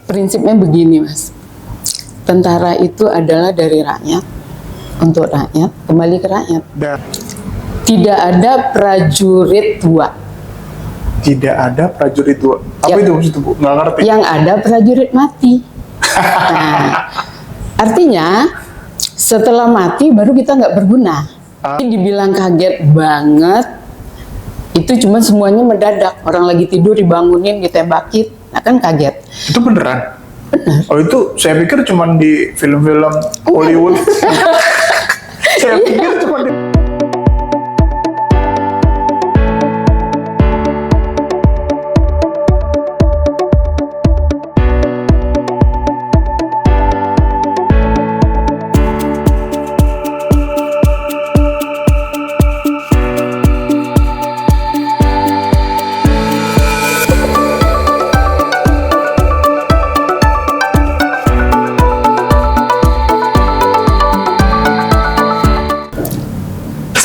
Prinsipnya begini, Mas. Tentara itu adalah dari rakyat, untuk rakyat, kembali ke rakyat. Tidak ada prajurit tua. Tidak ada prajurit tua. Apa itu maksudnya, Bu? Nggak ngerti. Yang ada prajurit mati. Nah, artinya setelah mati baru kita nggak berguna. Dibilang kaget banget, itu cuma semuanya mendadak. Orang lagi tidur dibangunin, ditembakin, nah kan kaget. Itu beneran? Benar. Oh, itu saya pikir cuma di film-film Hollywood. Saya pikir cuma di...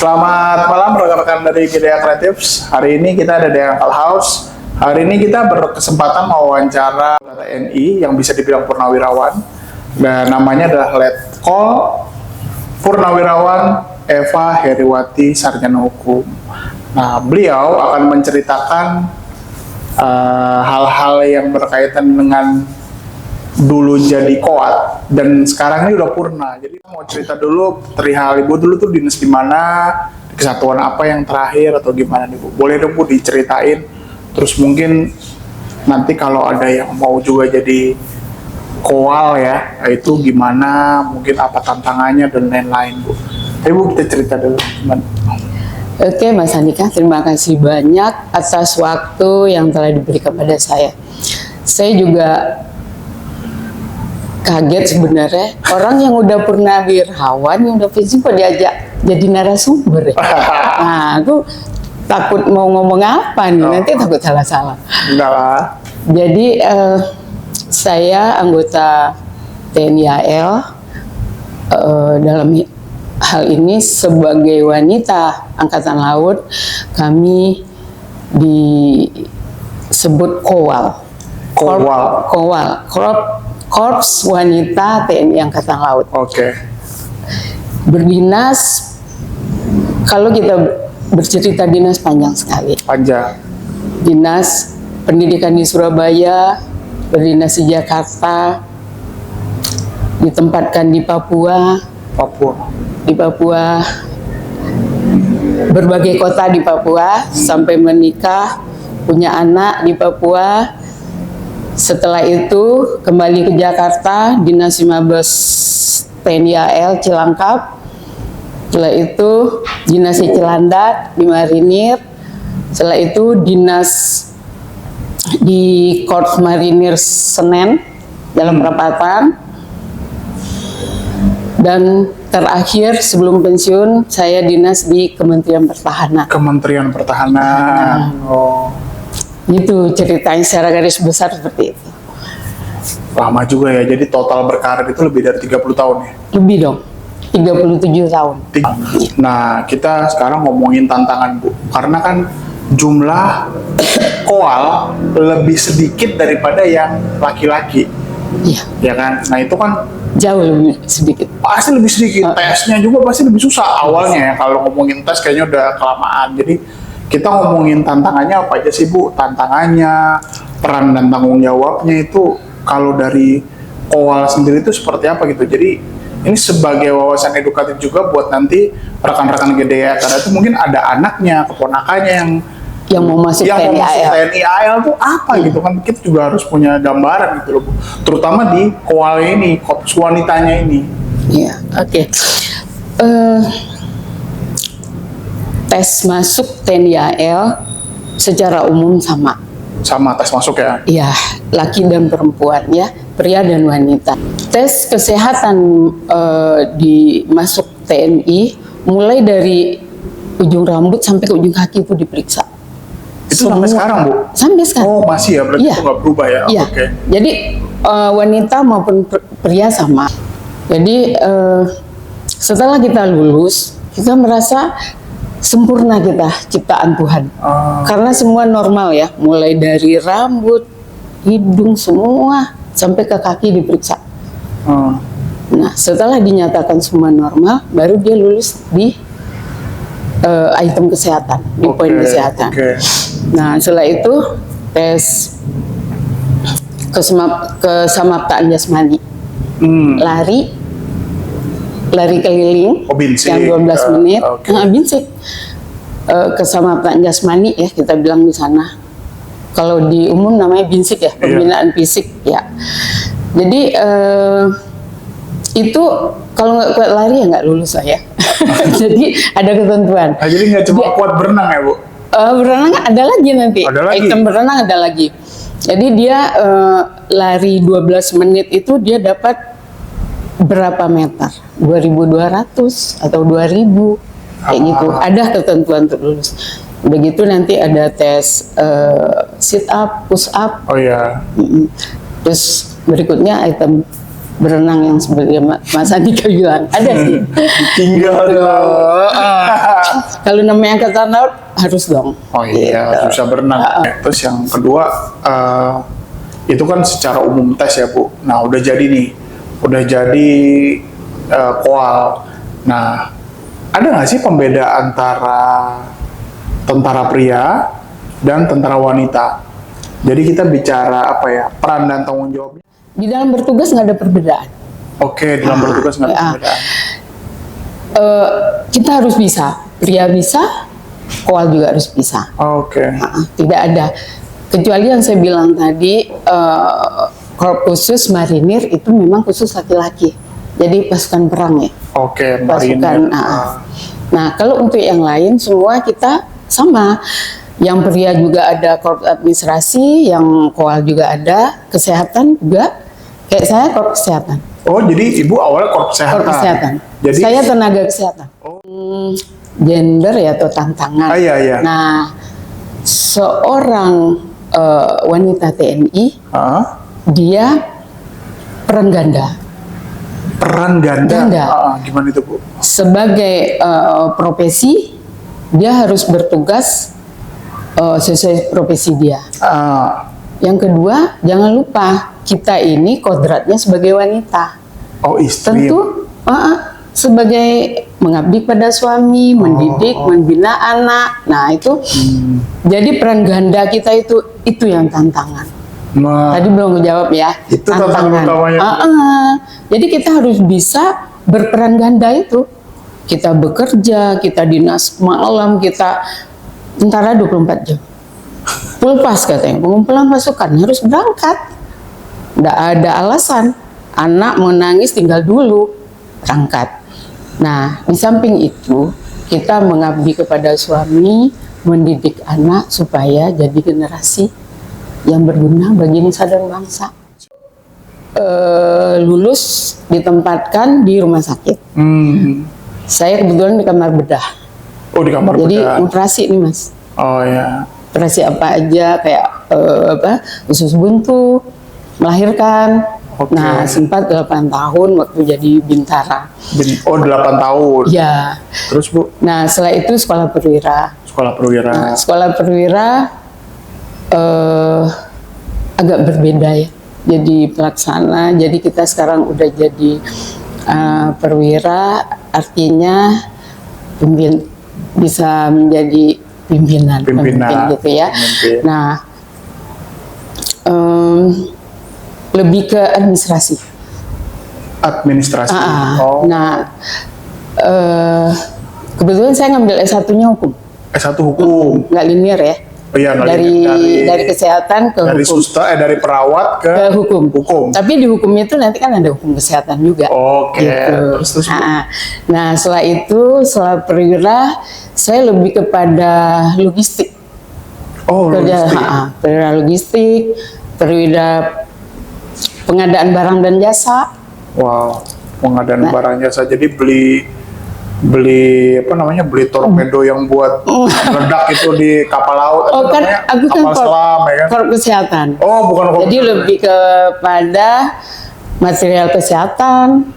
Selamat malam rekan-rekan dari Gidea Creatives. Hari ini kita ada di Uncle House. Hari ini kita berkesempatan mewawancara TNI yang bisa dibilang purnawirawan. Dan namanya adalah Letkol Purnawirawan Eva Heriwati Sarjana Hukum. Nah, beliau akan menceritakan hal-hal yang berkaitan dengan dulu jadi koat dan sekarang ini udah purna. Jadi mau cerita dulu perihal Ibu dulu tuh dinas di mana, di kesatuan apa yang terakhir atau gimana nih Bu? Boleh dong Bu diceritain. Terus mungkin nanti kalau ada yang mau juga jadi koal ya, itu gimana, mungkin apa tantangannya dan lain-lain Bu. Tapi Bu kita cerita dulu gimana? Oke, Mas Andika, terima kasih banyak atas waktu yang telah diberikan kepada saya. Saya juga kaget sebenarnya, orang yang udah purnawirawan, yang udah pensiun kok diajak jadi narasumber ya? Nah, aku takut mau ngomong apa nih, nanti takut salah-salah. Enggak. Jadi saya anggota TNI AL, dalam hal ini sebagai wanita Angkatan Laut, kami disebut KOWAL. Korps Wanita TNI Angkatan Laut. Oke. Berdinas, kalau kita bercerita dinas panjang sekali. Panjang. Dinas pendidikan di Surabaya, berdinas di Jakarta, ditempatkan di Papua, berbagai kota di Papua, sampai menikah, punya anak di Papua. Setelah itu kembali ke Jakarta, Dinas 15 TNI AL Cilangkap. Setelah itu Dinas di Cilandak di Marinir. Setelah itu Dinas di Korps Marinir Senen dalam perapatan. Dan terakhir sebelum pensiun saya dinas di Kementerian Pertahanan. Kementerian Pertahanan. Oh. Itu ceritanya secara garis besar seperti itu. Lama juga ya, jadi total berkarir itu lebih dari 30 tahun ya? Lebih dong, 37 tahun. Nah, kita sekarang ngomongin tantangan Bu, karena kan jumlah koal lebih sedikit daripada yang laki-laki. Iya. Ya kan? Nah itu kan Jauh lebih sedikit. pasti lebih sedikit, tesnya juga pasti lebih susah awalnya ya. Kalau ngomongin tes kayaknya udah kelamaan, jadi kita ngomongin tantangannya apa aja sih Bu? Tantangannya, peran dan tanggung jawabnya itu kalau dari KOWAL sendiri itu seperti apa gitu. Jadi ini sebagai wawasan edukatif juga buat nanti rekan-rekan Gidea, karena itu mungkin ada anaknya, keponakannya yang mau masuk TNI AL. TNI AL tuh apa gitu kan, kita juga harus punya gambaran gitu loh Bu. Terutama di KOWAL ini, korps wanitanya ini. Iya, oke. Tes masuk TNI AL secara umum sama. Sama tes masuk ya? Iya, laki dan perempuan ya, pria dan wanita. Tes kesehatan di masuk TNI mulai dari ujung rambut sampai ke ujung kaki itu diperiksa. Itu sampai sekarang Bu? Sampai sekarang. Oh masih ya, berarti Iya. itu nggak berubah ya? Iya. Oke. Jadi wanita maupun pria sama. Jadi setelah kita lulus, kita merasa sempurna kita ciptaan Tuhan. Karena semua normal ya, mulai dari rambut, hidung semua sampai ke kaki diperiksa. Hmm. Nah, setelah dinyatakan semua normal, baru dia lulus di item kesehatan, di poin kesehatan. Oke. Nah, setelah itu tes kesamaptaan jasmani, lari keliling Oh, binsik. yang 12 menit, Oke. binsik. Kesamaptaan jasmani ya kita bilang di sana. Kalau di umum namanya binsik ya, pembinaan fisik ya. Jadi itu kalau nggak kuat lari ya nggak lulus saya. Jadi ada ketentuan. Nah, jadi nggak cuma kuat berenang ya, Bu? Berenang ada lagi nanti. Ada lagi? Item berenang ada lagi. Jadi dia lari 12 menit itu dia dapat berapa meter? 2.200 atau 2.000 kayak gitu. Ada ketentuan untuk lulus. Begitu nanti ada tes sit up, push up. Oh iya. Terus berikutnya item berenang yang seperti Mas Andika bilang ada sih. Tinggal di laut. Kalau namanya angkatan laut harus dong. Oh iya, harus bisa berenang. Terus yang kedua, itu kan secara umum tes ya, Bu. Nah, udah jadi nih, koal. Nah, ada nggak sih pembeda antara tentara pria dan tentara wanita? Jadi kita bicara apa ya, peran dan tanggung jawabnya. Di dalam bertugas nggak ada perbedaan. Oke, dalam bertugas nggak ada perbedaan. Kita harus bisa, pria bisa, koal juga harus bisa. Oke. Tidak ada. Kecuali yang saya bilang tadi, korps khusus marinir itu memang khusus laki-laki. Jadi pasukan perang ya. Oke, Pasukan. marinir. Nah, kalau untuk yang lain semua kita sama. Yang pria juga ada korps administrasi, yang koal juga ada, kesehatan juga. Kayak saya korps kesehatan. Oh, jadi Ibu awalnya korps kesehatan. Korps kesehatan. Jadi Saya tenaga kesehatan. Gender ya atau tantangan. iya. Nah, seorang wanita TNI, dia peran ganda. Peran ganda. Ganda. Gimana itu, Bu? Sebagai profesi, dia harus bertugas sesuai profesi dia. Yang kedua, jangan lupa kita ini kodratnya sebagai wanita. Oh, istri. Tentu sebagai mengabdi pada suami, mendidik, membina anak. Nah itu, jadi peran ganda kita itu yang tantangan. Tadi belum menjawab ya. Itu tantangan utamanya. Jadi kita harus bisa berperan ganda itu. Kita bekerja, kita dinas malam, kita tentara 24 jam. Pulpas katanya, pengumpulan pasukan harus berangkat. Tidak ada alasan. Anak mau nangis tinggal dulu, berangkat. Nah, di samping itu, kita mengabdi kepada suami, mendidik anak supaya jadi generasi yang berguna bagi nusa dan bangsa. Lulus ditempatkan di rumah sakit. Saya kebetulan di kamar bedah. Oh, di kamar Jadi bedah. operasi nih Mas. Oh ya. Operasi apa aja kayak usus buntu, melahirkan. Oke. Nah, sempat 8 tahun waktu jadi bintara. Oh, 8 tahun. Ya. Terus, Bu? Nah, setelah itu sekolah perwira. Sekolah perwira. Nah, sekolah perwira agak berbeda ya. Jadi pelaksana, jadi kita sekarang udah jadi perwira, artinya bisa menjadi pimpinan gitu ya. Pemimpin. Nah, lebih ke administrasi. Administrasi. Oh. Nah, kebetulan saya ngambil S1-nya hukum, S1 hukum. nggak linear ya. Oh iya, nggak dari linear. kesehatan ke dari hukum. dari perawat ke Hukum. hukum. Tapi di hukum itu nanti kan ada hukum kesehatan juga. Oke. Gitu. Terus, Bu? Nah, setelah itu, setelah perwira, saya lebih kepada logistik. Oh, logistik. Perwira logistik, perwira pengadaan barang dan jasa. Wow, pengadaan barang jasa. Jadi beli apa namanya, beli torpedo yang buat meledak itu di kapal laut. Oh kan, aku kan kapal selam ya kan. korps kesehatan. Oh, bukan korps. Jadi lebih kepada material kesehatan,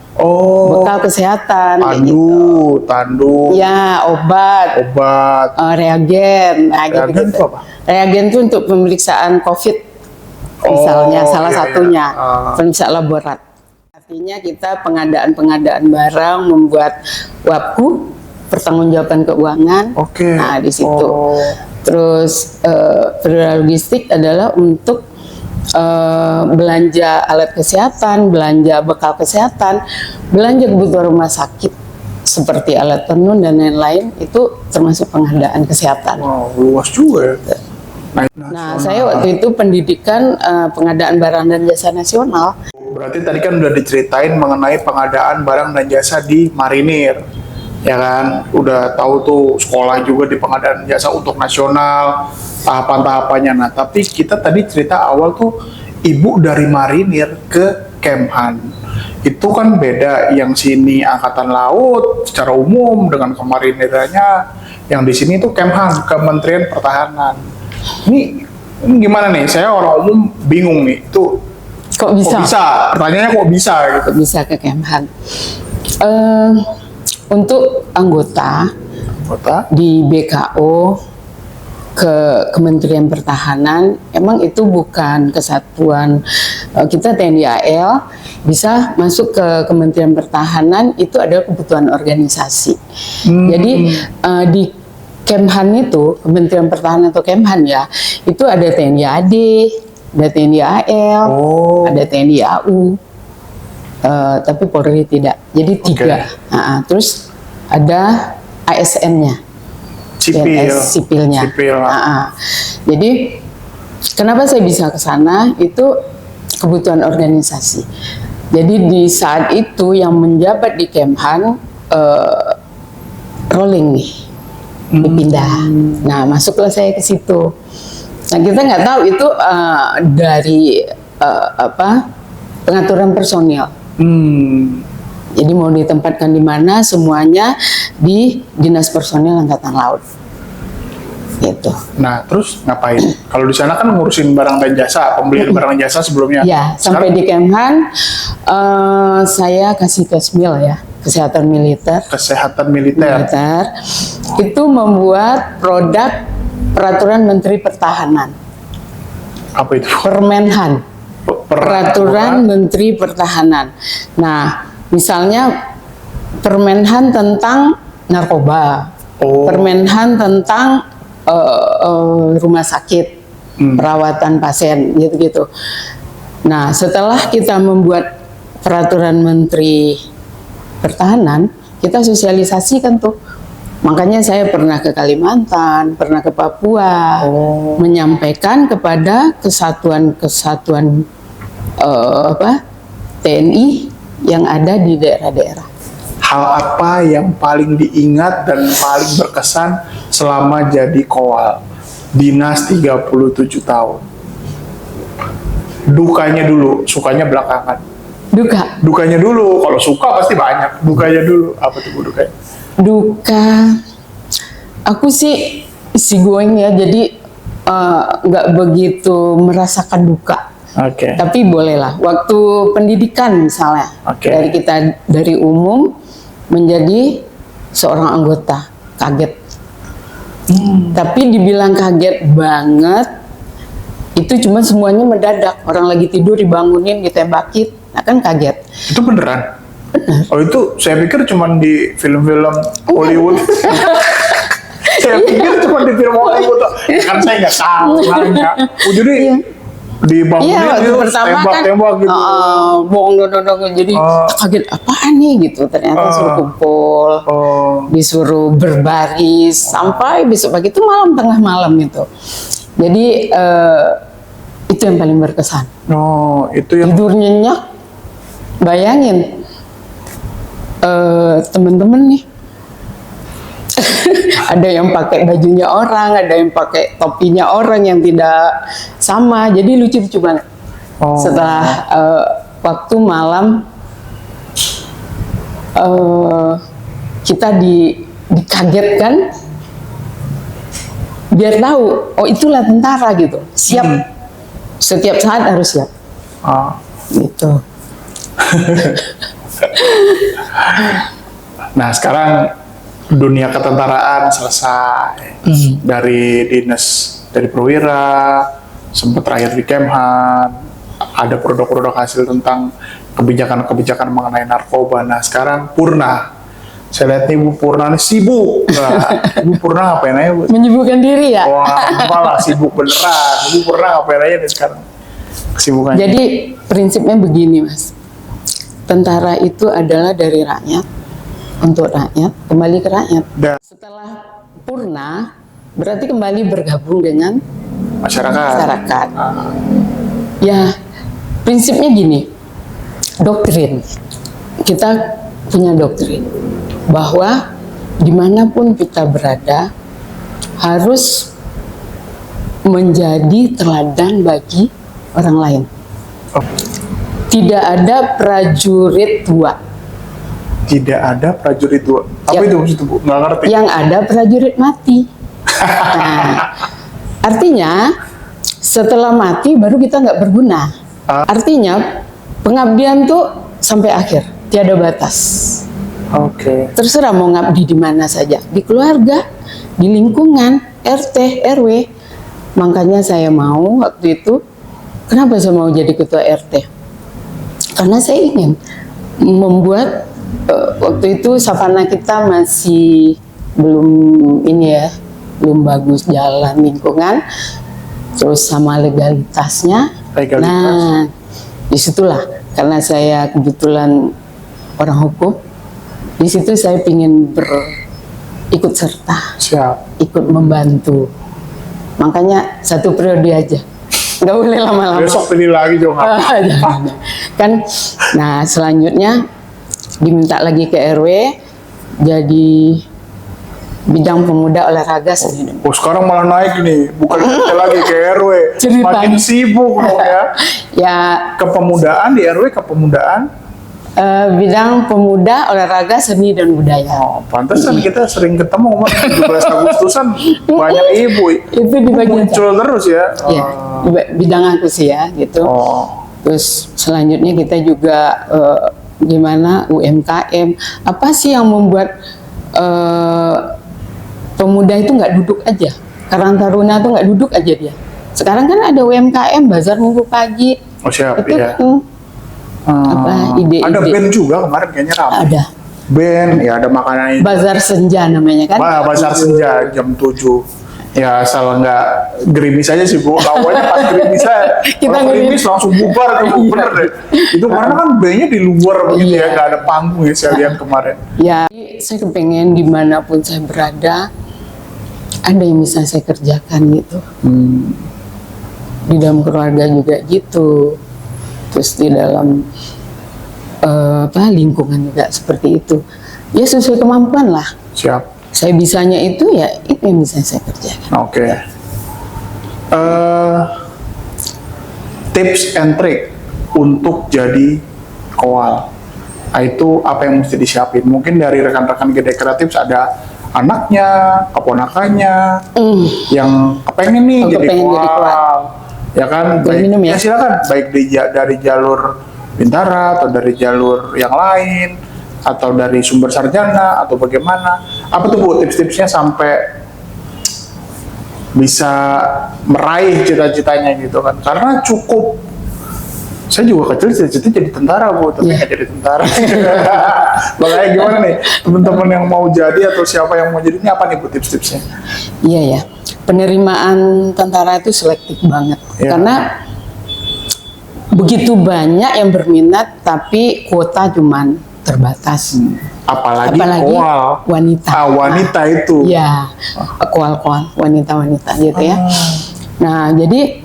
bekal kesehatan, kayak gitu. Tandu, Ya, obat, reagen, nah, Reagen gitu-gitu. itu apa? Reagen itu untuk pemeriksaan COVID. misalnya Oh, salah iya, satunya iya. periksa laborat. Artinya kita pengadaan barang, membuat WAPU, pertanggungjawaban keuangan. Oke. Nah, di situ. Oh. Terus logistik adalah untuk belanja alat kesehatan, belanja bekal kesehatan, belanja kebutuhan rumah sakit seperti alat tenun dan lain-lain, itu termasuk pengadaan kesehatan. Wow, luas juga ya. Nah, saya waktu itu pendidikan pengadaan barang dan jasa nasional. Berarti tadi kan udah diceritain mengenai pengadaan barang dan jasa di marinir, ya kan? Udah tahu tuh sekolah juga di pengadaan jasa untuk nasional, tahapan-tahapannya. Nah, tapi kita tadi cerita awal tuh ibu dari marinir ke Kemhan. Itu kan beda, yang sini angkatan laut secara umum dengan kemarinirannya, yang di sini tuh Kemhan, Kementerian Pertahanan. Ini gimana nih? Saya orang umum bingung nih. Itu Kok bisa? kok bisa? Pertanyaannya kok bisa gitu? Kok bisa ke Kemhan? Untuk anggota Kota? di BKO ke Kementerian Pertahanan, emang itu bukan kesatuan kita TNI AL, bisa masuk ke Kementerian Pertahanan, itu adalah kebutuhan organisasi. Jadi di Kemhan itu, Kementerian Pertahanan atau Kemhan ya, itu ada TNI AD, ada TNI AL, ada TNI AU, tapi Polri tidak. Jadi 3. Terus ada ASN-nya. Sipil. PNS sipilnya. Sipil. Jadi kenapa saya bisa ke sana, itu kebutuhan organisasi. Jadi di saat itu yang menjabat di Kemhan rolling nih, dipindah. Nah, masuklah saya ke situ. Nah, kita nggak tahu itu dari pengaturan personil. Jadi mau ditempatkan di mana, semuanya di Dinas Personil Angkatan Laut. Gitu. Nah, terus ngapain? Kalau di sana kan ngurusin barang dan jasa, pembelian barang dan jasa sebelumnya. Ya, sampai di Kemhan saya kasih Kesmil ya, kesehatan militer. Kesehatan militer. Itu membuat produk peraturan Menteri Pertahanan. Apa itu? Permenhan. Peraturan Menteri Pertahanan. Nah, misalnya Permenhan tentang narkoba, Permenhan tentang rumah sakit, perawatan pasien, gitu-gitu. Nah, setelah kita membuat peraturan Menteri Pertahanan, kita sosialisasikan tuh. Makanya saya pernah ke Kalimantan, pernah ke Papua, menyampaikan kepada kesatuan-kesatuan TNI yang ada di daerah-daerah. Hal apa yang paling diingat dan paling berkesan selama jadi Kowal Dinas 37 tahun? Dukanya dulu, sukanya belakangan. Dukanya dulu, kalau suka pasti banyak. Dukanya dulu, apa tuh dukanya? Duka, aku sih easy going ya, jadi nggak begitu merasakan duka. Tapi bolehlah, waktu pendidikan misalnya, dari umum menjadi seorang anggota, kaget. Tapi dibilang kaget banget, itu cuma semuanya mendadak. Orang lagi tidur dibangunin, ditembakin, nah kan kaget. Itu beneran? Bener. Oh, itu saya pikir cuma di film-film Hollywood. Saya pikir cuma di film Hollywood. Kan saya nggak tahu. Jadi dibangunin waktu pertama tembak-tembak kan, gitu. jadi kaget apaan nih gitu. Ternyata suruh kumpul, disuruh berbaris sampai besok pagi itu tengah malam itu. Jadi itu yang paling berkesan. Itu yang tidur nyenyak. Bayangin temen-temen nih. Ada yang pakai bajunya orang, ada yang pakai topinya orang yang tidak sama, jadi lucu-lucu banget. Setelah waktu malam kita dikagetkan, biar tahu, oh itulah tentara gitu, siap, setiap saat harus siap, gitu. Nah, sekarang dunia ketentaraan selesai dari dinas, dari perwira sempat terakhir di Kemhan, ada produk-produk hasil tentang kebijakan-kebijakan mengenai narkoba. Nah sekarang Purna, saya lihat nih Bu Purna nih sibuk. Nah, Bu Purna ngapain aja Bu? Menyibukkan diri ya. Wah malah sibuk beneran. Bu Purna ngapain aja nih sekarang? Kesibukannya. Jadi prinsipnya begini Mas, tentara itu adalah dari rakyat, untuk rakyat, kembali ke rakyat. Dan Setelah Purna, berarti kembali bergabung dengan masyarakat. Ya, prinsipnya gini, doktrin. Kita punya doktrin bahwa dimanapun kita berada harus menjadi teladan bagi orang lain. Tidak ada prajurit tua. tidak ada prajurit tua. Apa Ya. itu maksudnya Bu? Nggak ngerti. Yang ada prajurit mati. Nah, artinya setelah mati baru kita nggak berguna. Artinya pengabdian tuh sampai akhir, tiada batas. Oke. Terserah mau ngabdi di mana saja, di keluarga, di lingkungan, RT, RW. Makanya saya mau waktu itu, kenapa saya mau jadi ketua RT? Karena saya ingin membuat waktu itu savana kita masih belum ini ya, belum bagus jalan lingkungan, terus sama legalitasnya. Legalitas. Nah, disitulah karena saya kebetulan orang hukum, di situ saya ingin berikut serta, Siap. ikut membantu. Makanya 1 periode aja, nggak boleh lama-lama. Besok pilih lagi dong. Jangan. Kan, nah selanjutnya diminta lagi ke RW jadi bidang pemuda olahraga seni dan Oh sekarang malah naik nih, bukan kita lagi ke RW. Ceritanya. Makin sibuk dong ya. ya Kepemudaan di RW, kepemudaan. bidang pemuda olahraga seni dan budaya. Oh, pantesan kita sering ketemu kemarin 17 Agustusan banyak ibu. Itu di bagian Muncul terus ya. ya, bidang aku sih ya gitu. Oh. Terus selanjutnya kita juga gimana UMKM, apa sih yang membuat pemuda itu nggak duduk aja, Karang Taruna tuh nggak duduk aja dia. Sekarang kan ada UMKM, bazar minggu pagi. Oh siap Itu ya. apa ide-ide. Ada band juga kemarin kayaknya ramai. Ada Band, ya ada makanan. bazar senja namanya kan. Bazar senja jam 7. Ya asal nggak gerimis aja sih Bu. Awalnya pas gerimis saya, Kita kalau gerimis gerimis. langsung bubar tuh Bu. Iya. Bener deh. Itu karena kan bandnya di luar begitu Iya. ya, nggak ada panggung ya saya lihat kemarin. Ya, saya kepengen dimanapun saya berada ada yang bisa saya kerjakan gitu. Di dalam keluarga juga gitu. Terus di dalam lingkungan juga seperti itu. Ya sesuai kemampuan lah. Siap. Saya bisanya itu ya itu yang bisa saya kerjakan. Oke. Tips and trick untuk jadi koal. Nah, itu apa yang mesti disiapin? Mungkin dari rekan-rekan Gede Kreatif ada anaknya, keponakannya, yang kepengen nih Oh, jadi kepengen koal. jadi koal. Ya kan, Boleh minum ya? silakan. Baik dari jalur Bintara atau dari jalur yang lain, atau dari sumber sarjana atau bagaimana. Apa tuh Bu tips-tipsnya sampai bisa meraih cita-citanya gitu kan? Karena cukup, saya juga kecil cita-cita jadi tentara Bu, tapi Iya. nggak jadi tentara. Makanya gimana nih teman-teman yang mau jadi atau siapa yang mau jadi ini apa nih Bu tips-tipsnya? Iya ya, penerimaan tentara itu selektif banget. Iya. Karena begitu banyak yang berminat tapi kuota cuman terbatas. Apalagi Apalagi koal. wanita. Wanita itu. Ya, koal-koal wanita-wanita gitu ya. Nah, jadi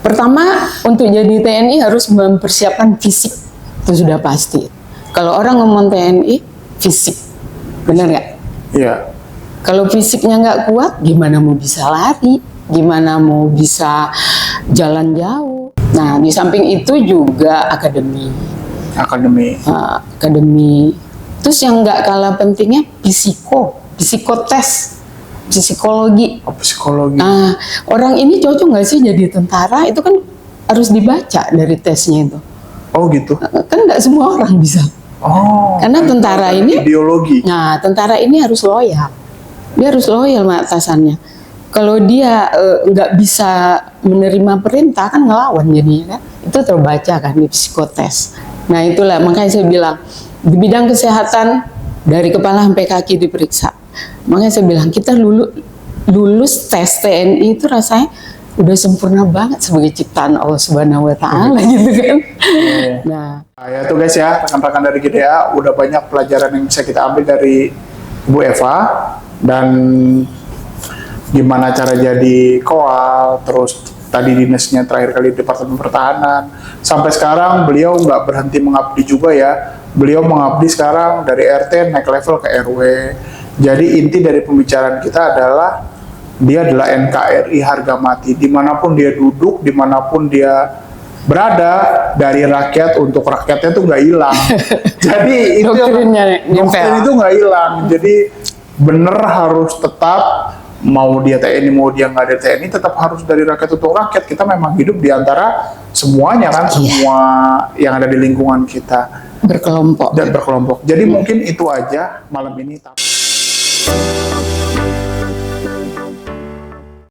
pertama untuk jadi TNI harus mempersiapkan fisik, itu sudah pasti. Kalau orang ngomong TNI, fisik, benar nggak? Iya. Kalau fisiknya nggak kuat, gimana mau bisa lari? Gimana mau bisa jalan jauh? Nah, di samping itu juga akademi. Akademi. Terus yang nggak kalah pentingnya psikotes, psikologi. Oh, psikologi. Nah, orang ini cocok nggak sih jadi tentara? Itu kan harus dibaca dari tesnya itu. Oh gitu. Kan nggak semua orang bisa. Oh. Karena tentara ini, ideologi. nah tentara ini harus loyal. Dia harus loyal sama atasannya. Kalau dia nggak bisa menerima perintah kan ngelawan jadinya kan. Itu terbaca kan di psikotes. Nah itulah makanya saya bilang di bidang kesehatan dari kepala sampai kaki diperiksa. Makanya saya bilang kita lulus tes TNI itu rasanya udah sempurna banget sebagai ciptaan Allah Subhanahu Wa Taala gitu kan. Nah ya tuh guys ya, rekan-rekan dari GDA udah banyak pelajaran yang bisa kita ambil dari Bu Eva, dan gimana cara jadi koal, terus tadi dinasnya terakhir kali di Departemen Pertahanan, sampai sekarang beliau nggak berhenti mengabdi juga ya. Beliau mengabdi sekarang dari RT naik level ke RW. Jadi inti dari pembicaraan kita adalah dia adalah NKRI harga mati, dimanapun dia duduk, dimanapun dia berada, dari rakyat untuk rakyatnya itu nggak hilang. Jadi itu doktrin itu nggak hilang. Jadi bener harus tetap, mau dia TNI mau dia nggak ada TNI, tetap harus dari rakyat untuk rakyat. Kita memang hidup di antara semuanya kan, semua yang ada di lingkungan kita, berkelompok dan berkelompok. Jadi mungkin itu aja malam ini.